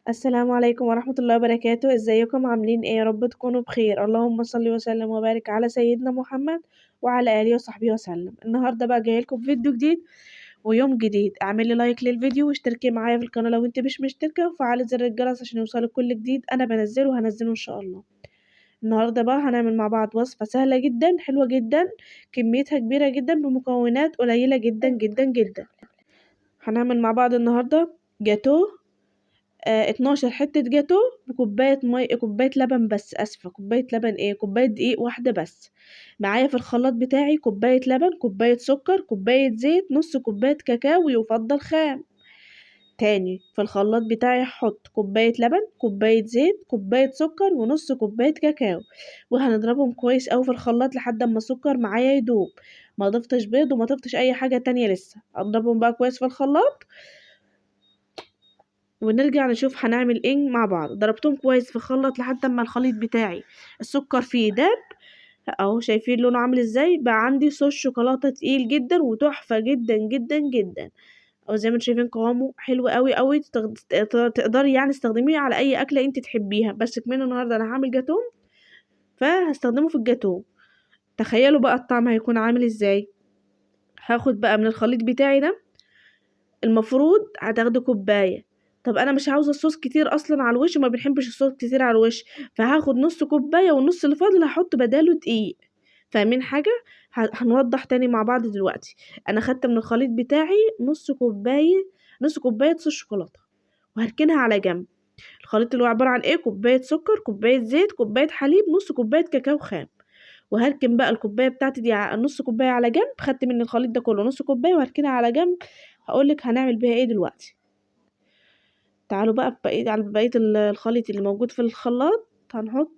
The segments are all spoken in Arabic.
السلام عليكم ورحمة الله وبركاته، إزيكم عاملين إيه؟ يا رب تكونوا بخير، اللهم صل وسلم وبارك على سيدنا محمد وعلى آله وصحبه وسلم. النهارده بقى جاية لكم بفيديو جديد ويوم جديد، اعملي لايك للفيديو واشتركي معايا في القناة لو انت مش مشتركة وفعلي زر الجرس عشان يوصلك كل جديد أنا بنزله وهنزله إن شاء الله. النهارده بقى هنعمل مع بعض وصفة سهلة جدا حلوة جدا، كميتها كبيرة جدا بمكونات قليلة جدا جدا جدا. هنعمل مع بعض النهارده جاتوه 12 حتة جاتوه بكوباية كوباية لبن بس، آسفة كوباية لبن إيه، كوباية دقيق واحدة بس. معايا في الخلاط بتاعي كوباية لبن، كوباية سكر، كوباية زيت، نص كوباية كاكاو ويفضل خام. تاني في الخلاط بتاعي هحط كوباية لبن، كوباية زيت، كوباية سكر ونص كوباية كاكاو، وهنضربهم كويس أوي في الخلاط لحد اما السكر معايا يدوب. ما ضفتش بيض وما ضفتش أي حاجة تانية لسه، هنضربهم بقى كويس في الخلاط ونرجع نشوف هنعمل ايه مع بعض. ضربتهم كويس في الخلاط لحد اما الخليط بتاعي السكر فيه داب اهو، شايفين لونه عامل ازاي؟ بقى عندي صوص شوكولاته تقيل جدا وتحفه جدا جدا جدا، او زي ما انتم شايفين قوامه حلو قوي قوي. تقدري يعني تستخدميه على اي اكله انت تحبيها، بس كمان النهارده انا هعمل جاتوه فهستخدمه في الجاتوه. تخيلوا بقى الطعم هيكون عامل ازاي. هاخد بقى من الخليط بتاعي ده، المفروض هتاخدي كوباية. طب انا مش عاوزه الصوص كتير اصلا على الوش، وما بنحبش الصوص كتير على الوش، فهاخد نص كوبايه والنص اللي فاضل هحط بداله دقيق. فاهمين حاجه؟ هنوضح تاني مع بعض دلوقتي. انا خدت من الخليط بتاعي نص كوبايه صوص شوكولاته وهركنها على جنب. الخليط اللي هو عباره عن ايه، كوبايه سكر، كوبايه زيت، كوبايه حليب، نص كوبايه كاكاو خام. وهركن بقى الكوبايه بتاعتي دي نص كوبايه على جنب. خدت من الخليط ده كله نص كوبايه وهركنها على جنب. هقولك هنعمل بيها ايه دلوقتي. تعالوا بقى على بقية الخليط اللي موجود في الخلاط. هنحط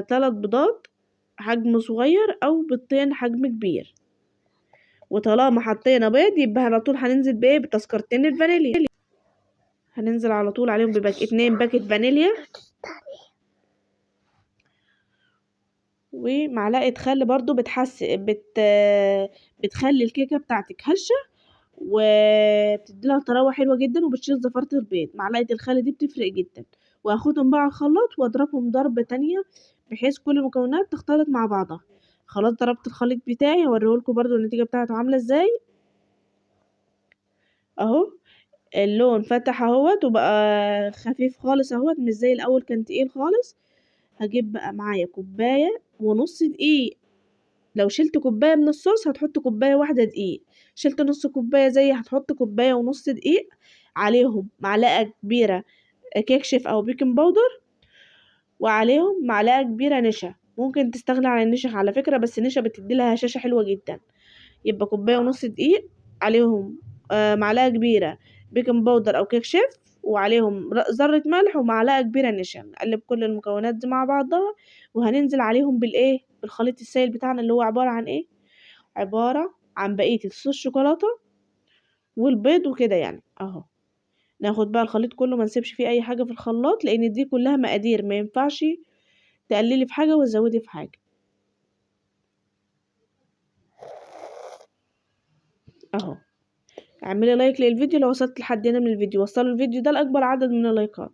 3 بيضات حجم صغير او بيضتين حجم كبير. وطالما حطينا بيض يبقى على طول هننزل بايه، بتذكرتين الفانيليا. هننزل على طول عليهم 2 باكت فانيليا ومعلقة خل برضو بتخلي الكيكة بتاعتك هشة وبتديلها طراوة حلوة جدا وبتشيل زفارة البيض. معلقة الخل دي بتفرق جدا. وهاخدهم بقى على الخلاط واضربهم ضربة تانية بحيث كل المكونات تختلط مع بعضها. خلاص ضربت الخليط بتاعي، هوريهولكوا برضو النتيجة بتاعته عاملة ازاي. اهو اللون فتح اهوت وبقى خفيف خالص اهوت، مش زي الاول كان تقيل خالص. هجيب بقى معايا كوباية ونص دقيق. لو شلت كوباية من الصوص هتحط كوباية واحدة دقيق، شلت نص كوباية زي هتحط كوباية ونص دقيق. عليهم معلقة كبيرة كيك شيف أو بيكنج باودر، وعليهم معلقة كبيرة نشا. ممكن تستغنى عن النشا على فكرة، بس النشا بتديلها هشاشة حلوة جدا. يبقى كوباية ونص دقيق، عليهم معلقة كبيرة بيكنج باودر أو كيك شيف، وعليهم ذرة ملح ومعلقة كبيرة نشا. نقلب كل المكونات دي مع بعضها وهننزل عليهم بالإيه، بالخليط السائل بتاعنا اللي هو عبارة عن إيه، عبارة عن بقية الصوص شوكولاتة والبيض وكده يعني اهو. ناخد بقى الخليط كله ما نسيبش فيه اي حاجة في الخلاط، لان دي كلها مقادير ما ينفعش تقللي في حاجة وتزودي في حاجة اهو. اعملي لايك للفيديو لو وصلت لحد هنا من الفيديو، وصلوا الفيديو ده لاكبر عدد من اللايكات.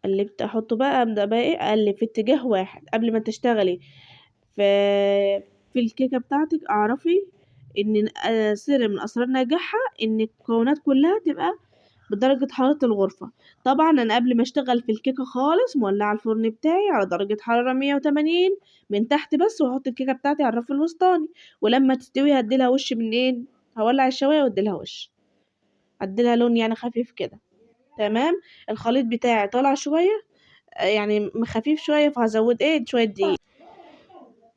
قلبت احطه بقى، ابدا بقى ايه، اقلب في اتجاه واحد. قبل ما تشتغلي في الكيكة بتاعتك اعرفي ان سر من اسرار نجاحها ان المكونات كلها تبقى بدرجة حرارة الغرفة. طبعا انا قبل ما اشتغل في الكيكة خالص مولعة الفرن بتاعي على درجة حرارة 180 من تحت بس، واحط الكيكة بتاعتي على الرف الوسطاني. ولما تستوي هديلها وش منين، هولع الشواية واديلها وش، اديلها لون يعني خفيف كده. تمام. الخليط بتاعي طالع شوية يعني خفيف شوية، فهزود ايه شوية دقيق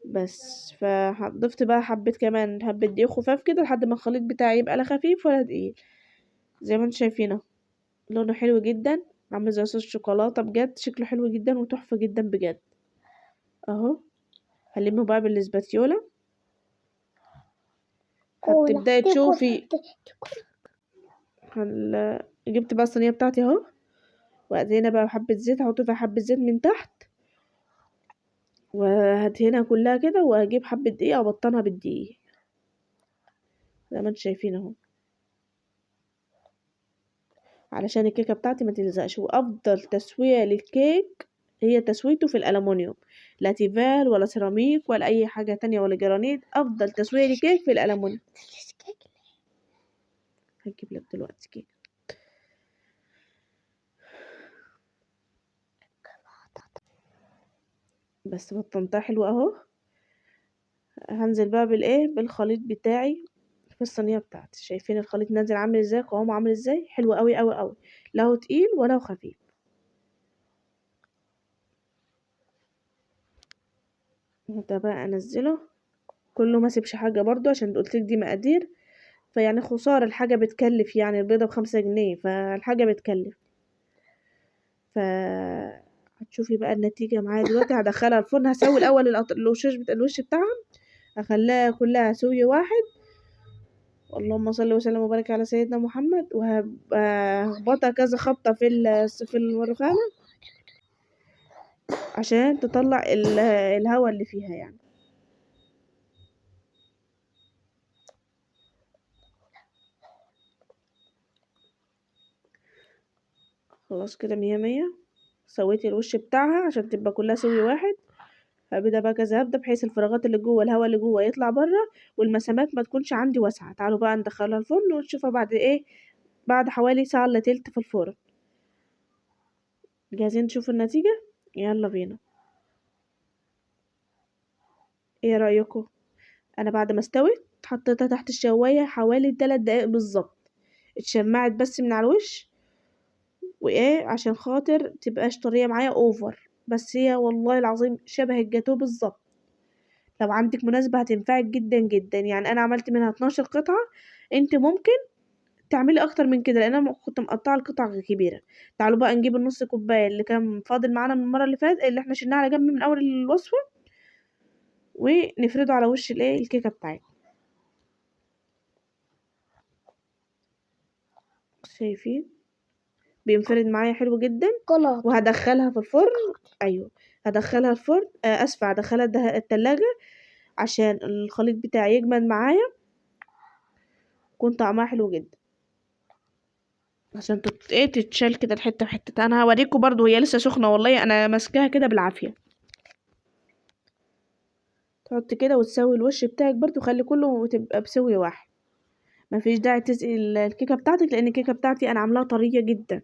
بس. فضفت بقى كمان حبة دقيق خفاف كده لحد ما الخليط بتاعي يبقى لا خفيف ولا تقيل. زي ما انتم شايفينه لونه حلو جدا، عامل زي صوص شوكولاته بجد، شكله حلو جدا وتحفه جدا بجد اهو. هلمه بقى بالاسباتيولا. هتبداي تشوفي جبت بقى الصينيه بتاعتي اهو، وادهنها بقى بحبه زيت، هحط فيها حبه زيت من تحت وهدهنها كلها كده، وهجيب حبه دقيق ابطنها بالدقيق زي ما انتم شايفين اهو. علشان الكيكة بتاعتي ما تلزقش. وافضل تسوية للكيك هي تسويته في الالومنيوم، لا تيفال ولا سيراميك ولا اي حاجة تانية ولا جرانيت. افضل تسوية للكيك في الالومنيوم. هجيب لك دلوقتي كيك. بس بطنتها حلوة اهو. هنزل بقى بالخليط بتاعي في الصينية بتاعتي. شايفين الخليط نازل عامل ازاي، قوامه عامل ازاي، حلو قوي قوي قوي، لا هو تقيل ولا هو خفيف. ده بقى انزله كله، ما سيبش حاجة برضو عشان قلتلك دي مقادير، فيعني خسارة الحاجة بتكلف، يعني البيضة ب5 جنيه، فالحاجة بتكلف. ف هتشوفي بقى النتيجة معايا دلوقتي. هدخلها الفرن، هسوي الأول الوش بتاعها، هخليها كلها سوي واحد. اللهم صل وسلم وبارك على سيدنا محمد. وهخبطها كذا خبطة في الرخامة عشان تطلع الهواء اللي فيها يعني. خلاص كده 100 100. سويت الوش بتاعها عشان تبقى كلها سوي واحد. هبدأ بقى كذا هبدأ بحيث الفراغات اللي جوه، الهواء اللي جوه يطلع بره، والمسامات ما تكونش عندي واسعة. تعالوا بقى ندخلها الفرن ونشوفها بعد ايه، بعد حوالي ساعة الا تلت في الفرن. جاهزين تشوفوا النتيجة؟ يلا بينا. ايه رأيكم؟ انا بعد ما استوت حطيتها تحت الشواية حوالي 3 دقايق بالظبط. اتشمعت بس من على الوش، وايه عشان خاطر تبقاش طرية معايا اوفر. بس هي والله العظيم شبه الجاتو بالظبط. لو عندك مناسبة هتنفعك جدا جدا. يعني انا عملت منها 12 قطعة، انت ممكن تعملي اكتر من كده لان انا كنت مقطعه القطع كبيره. تعالوا بقى نجيب النص كوبايه اللي كان فاضل معانا من المره اللي فاتت، اللي احنا شلناه على جنب من اول الوصفه، ونفرده على وش الكيكه بتاعتنا. شايفين بينفرد معايا حلو جدا. وهدخلها في الفرن. ايوه هدخلها الفرن، اسفه هدخلها التلاجة عشان الخليط بتاعي يجمد معايا، يكون طعمها حلو جدا، عشان تتشال كده الحته بحته. انا هوريكم برضو هي لسه سخنه، والله انا ماسكاها كده بالعافيه. تحط كده وتسوي الوش بتاعك برضو، خلي كله تبقى بسوي واحد. مفيش داعي تسقي الكيكه بتاعتك لان الكيكه بتاعتي انا عاملاها طريه جدا،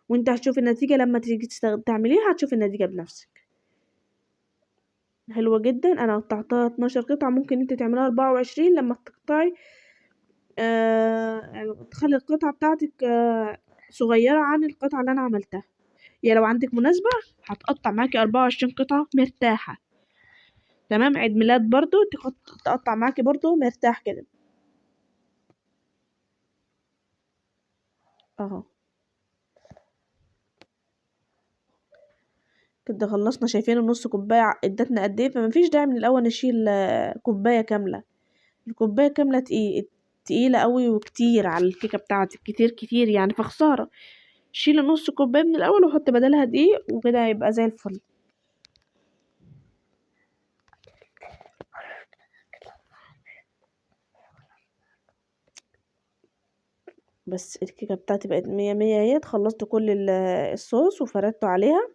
وانت هتشوف النتيجه لما تيجي تعمليها، هتشوف النتيجه بنفسك. حلوه جدا. انا قطعتها 12 قطعه، ممكن انت تعملها 24 لما تقطعي. يعني تخلي القطعه بتاعتك صغيره عن القطعه اللي انا عملتها. يعني لو عندك مناسبه هتقطع معاكي 24 قطعه مرتاحه. تمام. عيد ميلاد برضو تقطع معاكي برضو مرتاح كده اهو. كده خلصنا. شايفين النص كوباية ادتنا قد ايه؟ فمفيش داعي من الاول نشيل كوباية كاملة. الكوباية كاملة تقيلة قوي وكتير على الكيكة بتاعتك، كتير كتير يعني، فخسارة. شيل نص كوباية من الاول وحط بدلها دقيق، وكده هيبقى زي الفل. بس الكيكة بتاعتي بقت 100 100 اهي. خلصت كل الصوص وفردته عليها.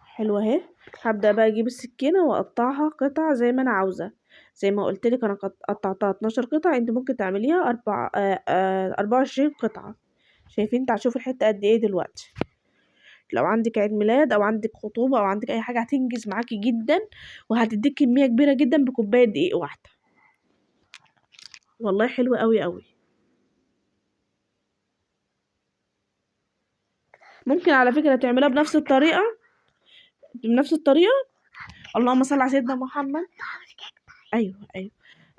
حلوة اهي. هبدأ بقى اجيب السكينة واقطعها قطع زي ما انا عاوزة. زي ما قلت لك انا قطعتها 12 قطعة، انت ممكن تعمليها 24 قطعة. شايفين؟ انت هتشوفي الحتة قد ايه دلوقتي. لو عندك عيد ميلاد او عندك خطوبة او عندك اي حاجة هتنجز معاكي جدا، وهتديك كمية كبيرة جدا بكوباية دقيق واحدة. والله حلوة قوي قوي. ممكن على فكرة تعملها بنفس الطريقة، بنفس الطريقة. اللهم صل على سيدنا محمد. ايوه ايوه.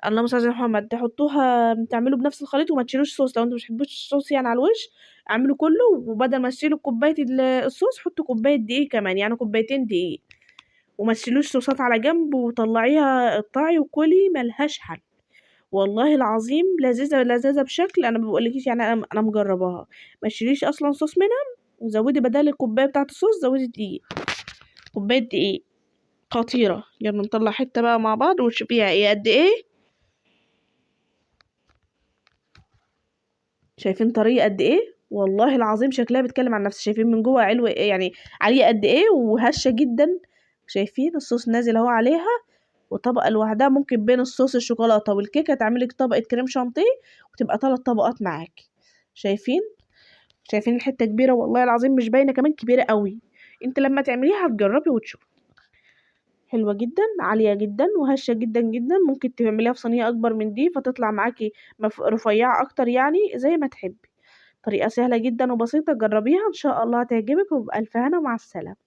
اللهم صل على سيدنا محمد. تحطوها تعملوا بنفس الخليط وما تشيلوش صوص. لو انتوا مش بتحبوش الصوص يعني على الوش، اعملوا كله، وبدل ما تشيلوا كوبايه الصوص حطوا كوبايه دقيق كمان، يعني كوبايتين دقيق. وما تشيلوش صوصات على جنب، وطلعيها اقطعي وكلي ملهاش حل. والله العظيم لذيذه لذيذه بشكل انا ما بقولكيش، يعني انا مجرباها. ما تشيليش اصلا صوص منها، وزودي بدل الكوبايه بتاعه الصوص زودي دقيق، كوبايه دقيق. خطيره. يلا نطلع حته بقى مع بعض وتشوفيها ايه قد ايه. شايفين طرية قد ايه؟ والله العظيم شكلها بيتكلم عن نفسه. شايفين من جوه علو يعني عالية قد ايه وهشة جدا. شايفين الصوص نازل اهو عليها، وطبقة لوحدها ممكن بين الصوص الشوكولاتة والكيكة تعملك طبقة كريم شانتيه وتبقى 3 طبقات معاكي. شايفين؟ شايفين الحتة كبيرة والله العظيم، مش باينة كمان كبيرة قوي. انت لما تعمليها هتجربي وتشوفي. حلوة جدا، عالية جدا، وهشة جدا جدا. ممكن تعمليها في صينية أكبر من دي فتطلع معاكي رفيعة أكتر، يعني زي ما تحبي. طريقة سهلة جدا وبسيطة، جربيها إن شاء الله هتعجبك، وبألف هنا، مع السلامة.